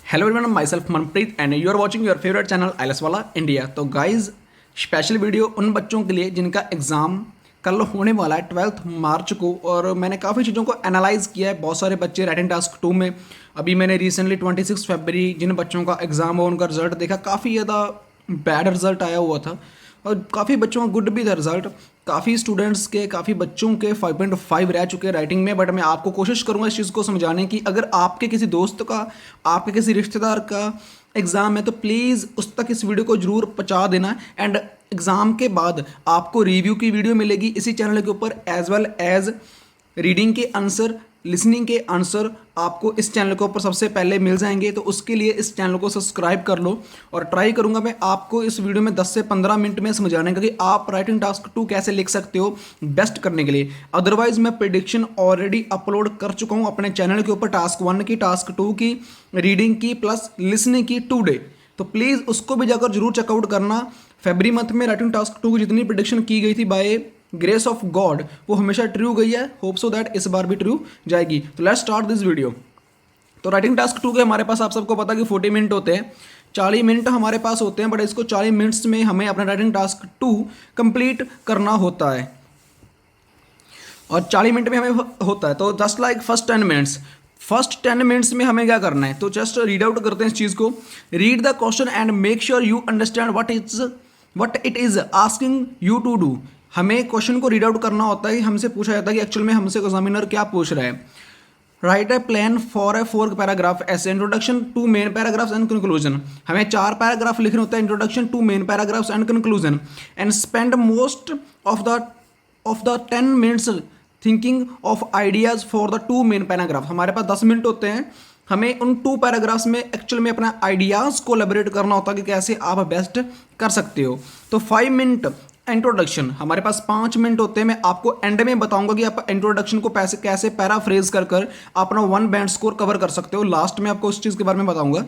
Hello everyone, myself Manpreet and you are watching your favourite channel IELTS वाला India. तो guys special video उन बच्चों के लिए जिनका एग्ज़ाम कल होने वाला है 12 मार्च को। और मैंने काफ़ी चीज़ों को एनालाइज किया है। बहुत सारे बच्चे राइटिंग टास्क 2 में, अभी मैंने रिसेंटली 26 फरवरी जिन बच्चों का एग्ज़ाम हो उनका रिजल्ट देखा, काफ़ी ज़्यादा बैड रिजल्ट आया हुआ था और काफ़ी बच्चों का गुड भी था रिजल्ट। काफ़ी स्टूडेंट्स के, काफ़ी बच्चों के 5.5 रह चुके हैं राइटिंग में। बट मैं आपको कोशिश करूंगा इस चीज़ को समझाने की, अगर आपके किसी दोस्त का, आपके किसी रिश्तेदार का एग्ज़ाम है तो प्लीज़ उस तक इस वीडियो को जरूर पहुंचा देना। एंड एग्ज़ाम के बाद आपको रिव्यू की वीडियो मिलेगी इसी चैनल के ऊपर, एज वेल एज रीडिंग के आंसर, लिसनिंग के आंसर आपको इस चैनल के ऊपर सबसे पहले मिल जाएंगे। तो उसके लिए इस चैनल को सब्सक्राइब कर लो। और ट्राई करूंगा मैं आपको इस वीडियो में 10 से 15 मिनट में समझाने का कि आप राइटिंग टास्क 2 कैसे लिख सकते हो बेस्ट करने के लिए। अदरवाइज मैं प्रेडिक्शन ऑलरेडी अपलोड कर चुका हूं अपने चैनल के ऊपर, टास्क 1 की, टास्क 2 की, रीडिंग की प्लस लिसनिंग की 2 डे। तो प्लीज़ उसको भी जाकर जरूर चेकआउट करना। फरवरी मंथ में राइटिंग टास्क 2 की जितनी प्रेडिक्शन की गई थी बाय ग्रेस ऑफ गॉड वो हमेशा ट्रू गई है। होप सो दैट इस बार भी ट्रू जाएगी। तो लेट्स स्टार्ट दिस वीडियो। तो राइटिंग टास्क 2 के हमारे पास, आप सबको पता कि 40 मिनट होते हैं, 40 मिनट हमारे पास होते हैं। बट इसको 40 मिनट्स में हमें अपना राइटिंग टास्क 2 कंप्लीट करना होता है और 40 मिनट में हमें होता है। तो जस्ट लाइक फर्स्ट 10 मिनट्स में हमें क्या करना है, तो जस्ट रीड आउट करते हैं इस चीज़ को। Read the question and make sure you understand what it is asking you to do. हमें क्वेश्चन को रीड आउट करना होता है। हमसे पूछा जाता है कि एक्चुअल में हमसे एग्जामिनर क्या पूछ रहा है। Write a plan for a 4 paragraph essay introduction, 2 main paragraphs and conclusion. हमें 4 पैराग्राफ लिखने होता है, introduction, 2 main paragraphs and conclusion. And spend most of the 10 minutes thinking of ideas for the 2 main paragraph. हमारे पास 10 minute होते हैं, हमें उन 2 पैराग्राफ्स में एक्चुअल में अपना आइडियाज़ को एलैबोरेट करना होता है कि कैसे आप बेस्ट कर सकते हो। तो 5 मिनट इंट्रोडक्शन, हमारे पास 5 मिनट होते हैं। मैं आपको एंड में बताऊंगा कि आप इंट्रोडक्शन को कैसे पैराफ्रेज कर अपना 1 बैंड स्कोर कवर कर सकते हो। लास्ट में आपको उस चीज़ के बारे में बताऊंगा।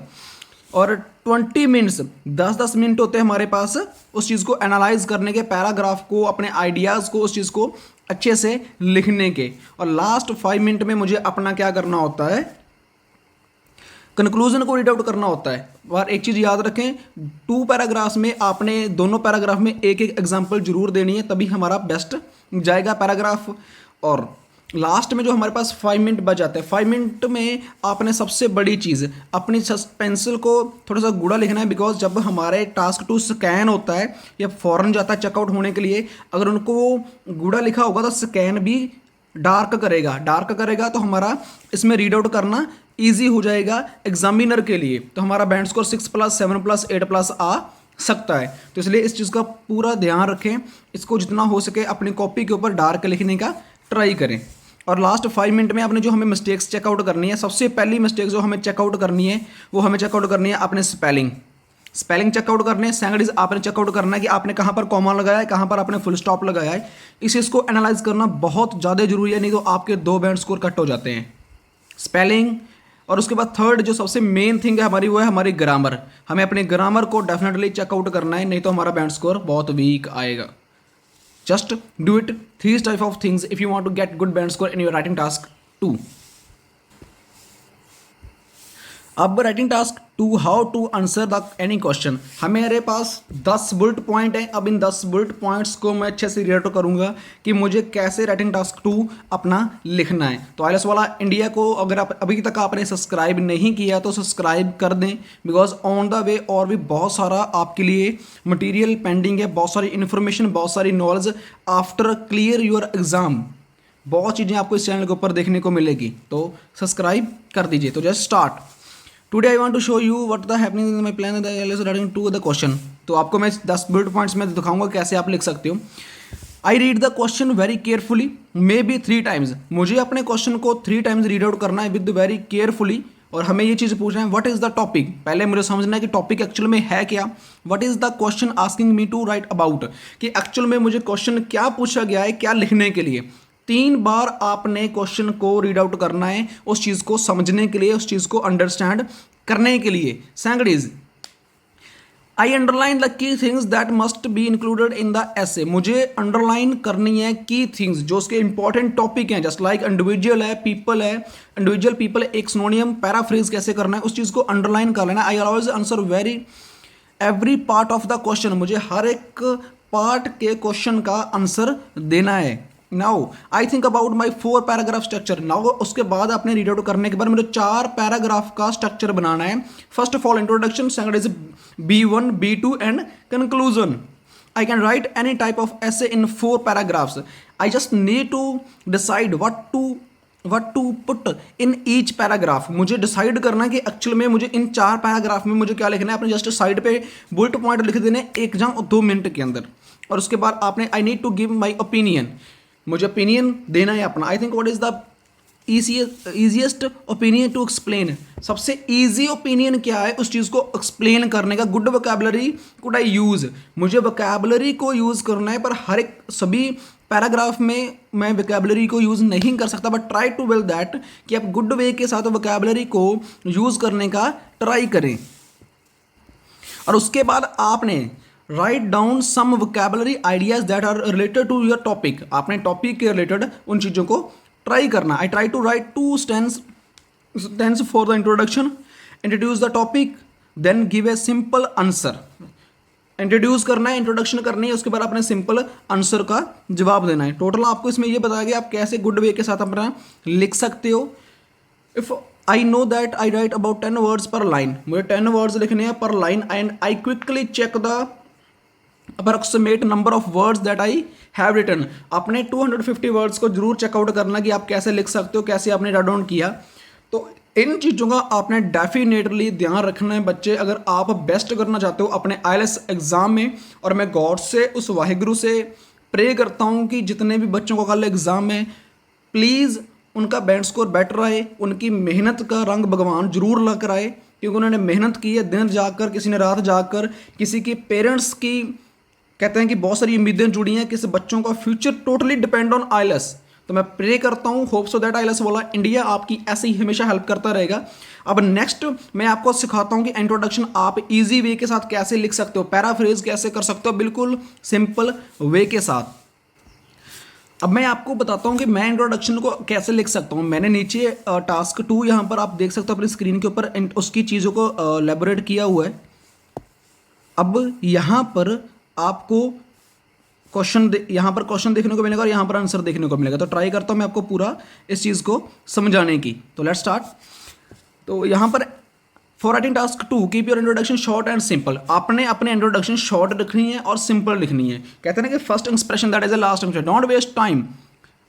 और 20 मिनट्स, 10-10 मिनट होते हैं हमारे पास उस चीज़ को एनालाइज करने के, पैराग्राफ को, अपने आइडियाज़ को, उस चीज़ को अच्छे से लिखने के। और लास्ट 5 मिनट में मुझे अपना क्या करना होता है, कंक्लूजन को रीड आउट करना होता है। और एक चीज़ याद रखें, 2 पैराग्राफ्स में आपने दोनों पैराग्राफ में एक एक एग्जाम्पल जरूर देनी है, तभी हमारा बेस्ट जाएगा पैराग्राफ। और लास्ट में जो हमारे पास 5 मिनट बच जाते हैं, 5 मिनट में आपने सबसे बड़ी चीज़ अपनी पेंसिल को थोड़ा सा गूढ़ा लिखना है। बिकॉज जब हमारे टास्क 2 स्कैन होता है या फॉरन जाता है चेकआउट होने के लिए, अगर उनको गूढ़ा लिखा होगा तो स्कैन भी डार्क करेगा तो हमारा इसमें रीड आउट करना ईजी हो जाएगा एग्जामिनर के लिए। तो हमारा बैंड स्कोर 6+, 7+, 8+ आ सकता है। तो इसलिए इस चीज़ का पूरा ध्यान रखें। इसको जितना हो सके अपनी कॉपी के ऊपर डार्क लिखने का ट्राई करें। और लास्ट 5 मिनट में आपने जो हमें मिस्टेक्स चेकआउट करनी है, सबसे पहली मिस्टेक जो हमें चेकआउट करनी है वो हमें चेकआउट करनी है अपने स्पेलिंग चेकआउट करने हैं। सैंगडीज आपने चेकआउट करना है कि आपने कहाँ पर कॉमा लगाया है, कहाँ पर आपने फुल स्टॉप लगाया है। इस चीज़ को एनालाइज करना बहुत ज़्यादा जरूरी है, नहीं तो आपके 2 बैंड स्कोर कट हो जाते हैं। स्पेलिंग। और उसके बाद थर्ड जो सबसे मेन थिंग है हमारी, वो है हमारी ग्रामर। हमें अपने ग्रामर को डेफिनेटली चेकआउट करना है, नहीं तो हमारा बैंड स्कोर बहुत वीक आएगा। Just do it 3 type of things if you want to get good band score in your writing task 2। अब writing task 2, how to answer the any question. हमारे पास 10 बुलेट पॉइंट है। अब इन 10 bullet points को मैं अच्छे से रीड करूंगा कि मुझे कैसे राइटिंग टास्क 2 अपना लिखना है। तो आईएलएस वाला इंडिया को अगर आप अभी तक आपने सब्सक्राइब नहीं किया तो सब्सक्राइब कर दें। बिकॉज ऑन द वे और भी बहुत सारा आपके लिए मटीरियल पेंडिंग है, बहुत सारी इन्फॉर्मेशन, बहुत सारी knowledge after clear your exam. बहुत चीज़ें आपको इस चैनल के ऊपर देखने को मिलेगी, तो सब्सक्राइब कर दीजिए। तो just start. Today I want to show you what the happening in my plan writing to the question. तो आपको मैं 10 बुलेट पॉइंट्स में दिखाऊंगा कैसे आप लिख सकते हो। I read the question very carefully, may be 3 times. मुझे अपने क्वेश्चन को 3 टाइम्स रीड आउट करना है विद वेरी केयरफुली। और हमें ये चीज़ पूछना है, व्हाट इज द टॉपिक। पहले मुझे समझना है कि टॉपिक एक्चुअल में है क्या। What is the question asking me to write about, कि एक्चुअल में मुझे क्वेश्चन क्या पूछा गया है, क्या लिखने के लिए। 3 बार आपने क्वेश्चन को रीड आउट करना है उस चीज़ को समझने के लिए, उस चीज़ को अंडरस्टैंड करने के लिए। सैंगडीज I underline the key things that must be included in the essay, मुझे अंडरलाइन करनी है की थिंग्स जो उसके इंपॉर्टेंट टॉपिक हैं, जस्ट लाइक इंडिविजुअल है, पीपल है, इंडिविजुअल पीपल एक सिनोनियम, पैराफ्रेज कैसे करना है उस चीज़ को अंडरलाइन कर लेना। I always answer very every part of the question, मुझे हर एक पार्ट के क्वेश्चन का आंसर देना है। Now I think about my 4 paragraph structure. Now उसके बाद अपने रीड आउट करने के बाद मुझे 4 पैराग्राफ का स्ट्रक्चर बनाना है। First of all introduction, second is B1, B2 and conclusion. I can write any type of essay in 4 paragraphs. I just need to decide what to put in each paragraph. मुझे decide करना है कि actual में मुझे इन 4 paragraph में मुझे क्या लिखना है। आपने जस्ट साइड पे बुलेट पॉइंट लिख देने 1 या 2 मिनट के अंदर, और उसके बाद आपने I need to give my opinion, मुझे ओपिनियन देना है अपना। I think what is the easiest opinion to explain, सबसे ईजी ओपिनियन क्या है उस चीज़ को एक्सप्लेन करने का। Good vocabulary could I use, मुझे वोकैबुलरी को यूज़ करना है, पर हर एक सभी पैराग्राफ में मैं वोकैबुलरी को यूज़ नहीं कर सकता, but try to will that कि आप गुड वे के साथ वोकैबुलरी को यूज़ करने का ट्राई करें। और उसके बाद आपने write down some vocabulary ideas that are related to your topic, आपने टॉपिक के रिलेटेड उन चीज़ों को ट्राई करना। I try to write 2 sentences for the introduction, introduce the topic, then give a simple answer. Introduce करना है, introduction करनी है, उसके बाद अपने सिंपल आंसर का जवाब देना है। टोटल आपको इसमें ये बताया गया आप कैसे गुड वे के साथ अपना लिख सकते हो। If I know that I write about 10 words per line, मुझे 10 वर्ड्स लिखने हैं per line, and I quickly check the approximate number of words that I have written. अपने 250 वर्ड्स को जरूर चेकआउट करना कि आप कैसे लिख सकते हो, कैसे आपने राइट डाउन किया। तो इन चीज़ों का आपने डेफिनेटली ध्यान रखना है बच्चे, अगर आप बेस्ट करना चाहते हो अपने IELTS एग्ज़ाम में। और मैं गॉड से, उस वाहिगुरु से प्रे करता हूँ कि जितने भी बच्चों को कल एग्ज़ाम है, प्लीज़ उनका बैंड स्कोर बेटर आए, उनकी मेहनत का रंग भगवान जरूर ला कर आए, क्योंकि उन्होंने मेहनत की है, दिन जाकर, किसी ने रात जाकर, किसी की पेरेंट्स की कहते हैं कि बहुत सारी उम्मीदें जुड़ी हैं, किसी बच्चों का future totally depend on IELTS। तो मैं प्रे करता हूँ, होप सो दैट IELTS वाला इंडिया आपकी ऐसे ही हमेशा हेल्प करता रहेगा। अब नेक्स्ट मैं आपको सिखाता हूँ कि इंट्रोडक्शन आप इजी वे के साथ कैसे लिख सकते हो, पैराफ्रेज कैसे कर सकते हो बिल्कुल सिंपल वे के साथ। अब मैं आपको बताता हूँ कि मैं इंट्रोडक्शन को कैसे लिख सकता हूँ। मैंने नीचे टास्क 2 यहाँ पर आप देख सकते हो अपनी स्क्रीन के ऊपर, उसकी चीज़ों को एलैबोरेट किया हुआ है। अब यहाँ पर आपको यहाँ पर क्वेश्चन देखने को मिलेगा और यहाँ पर आंसर देखने को मिलेगा। तो ट्राई करता हूँ मैं आपको पूरा इस चीज़ को समझाने की। तो लेट्स स्टार्ट। तो यहाँ पर for writing task 2 keep your introduction short and simple, आपने अपने इंट्रोडक्शन शॉर्ट लिखनी है और सिंपल लिखनी है। कहते हैं ना कि first expression that is the last expression, don't waste time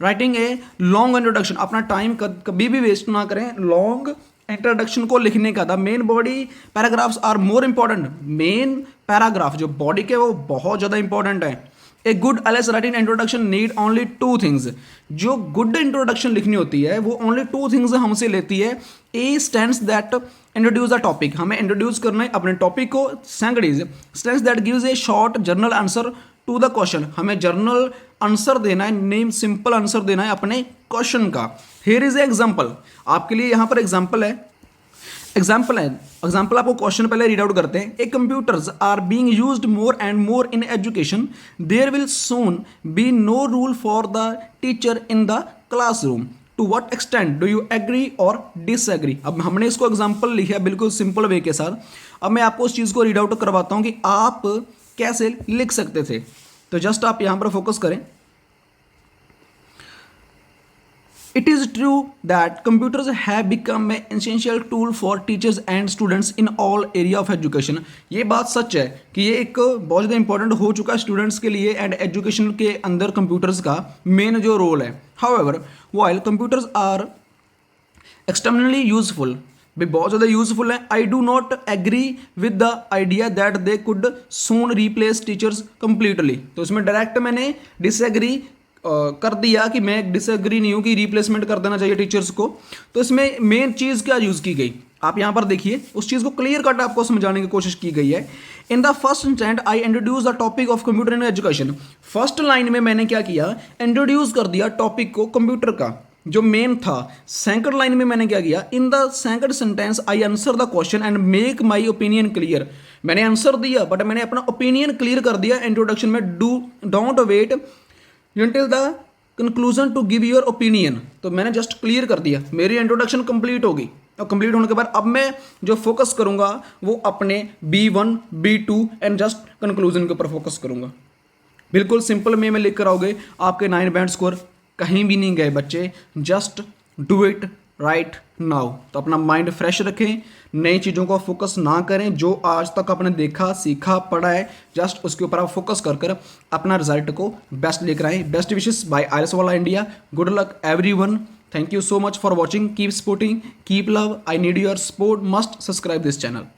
writing a long introduction. अपना टाइम कभी भी वेस्ट ना करें लॉन्ग इंट्रोडक्शन को लिखने का। The main body paragraphs are more important, main paragraph जो बॉडी के वो बहुत ज़्यादा इंपॉर्टेंट है। A good IELTS writing introduction need only 2 things, जो गुड इंट्रोडक्शन लिखनी होती है वो ओनली 2 थिंग्स हमसे लेती है। A sentence that introduce the topic, हमें इंट्रोड्यूस करना है अपने टॉपिक को। Second is sentence that gives a short general answer to the question, हमें जर्नल आंसर देना है, नेम सिंपल आंसर देना है अपने क्वेश्चन का। हियर इज ए एग्जाम्पल, आपके लिए यहाँ पर एग्जाम्पल है। एग्जाम्पल आपको क्वेश्चन पहले रीड आउट करते हैं। A computers are being used more and more in education, there will soon be no rule for the teacher in the classroom, to what extent do you agree और disagree. अब हमने इसको example लिखा है बिल्कुल simple way के साथ। अब मैं आपको उस चीज़ को रीड आउट करवाता हूँ कि आप कैसे लिख सकते थे। तो जस्ट आप यहाँ पर फोकस करें। It is true that computers have become an essential tool for teachers and students in all area of education. ये बात सच है कि ये एक बहुत ज़्यादा इंपॉर्टेंट हो चुका है स्टूडेंट्स के लिए एंड एजुकेशन के अंदर कंप्यूटर्स का मेन जो रोल है। However, while computers are extremely useful, भी बहुत ज़्यादा यूजफुल है, I do not agree with the idea that they could soon replace teachers completely. तो इसमें डायरेक्ट मैंने डिसएग्री कर दिया कि मैं डिसएग्री नहीं हूँ कि रिप्लेसमेंट कर देना चाहिए टीचर्स को। तो इसमें मेन चीज़ क्या यूज़ की गई आप यहाँ पर देखिए, उस चीज़ को क्लियर कट आपको समझाने की कोशिश की गई है। In the first instant I introduce the topic of computer in education, first line में मैंने क्या किया, इंट्रोड्यूस कर दिया टॉपिक को कंप्यूटर का। जो मेन था सेकंड लाइन में मैंने क्या किया, in the second sentence I answer the question and make my opinion clear. मैंने आंसर दिया बट मैंने अपना ओपिनियन क्लियर कर दिया इंट्रोडक्शन में। Don't wait till the conclusion to give your opinion. तो मैंने जस्ट क्लियर कर दिया, मेरी इंट्रोडक्शन कंप्लीट होगी। और कंप्लीट होने के बाद अब मैं जो फोकस करूंगा वो अपने B1 B2 and just conclusion के ऊपर फोकस करूंगा। बिल्कुल सिंपल में लिख कर आओगे, आपके 9 बैंड स्कोर कहीं भी नहीं गए बच्चे। Just do it right now. तो अपना माइंड फ्रेश रखें, नई चीज़ों को फोकस ना करें। जो आज तक आपने देखा सीखा पढ़ा है जस्ट उसके ऊपर आप फोकस कर कर अपना रिजल्ट को बेस्ट लेकर आए। बेस्ट विशेस बाय आईएलएस वाला India. Good luck everyone. Thank you so much for watching. Keep supporting, keep love. I need your support. Must subscribe this channel.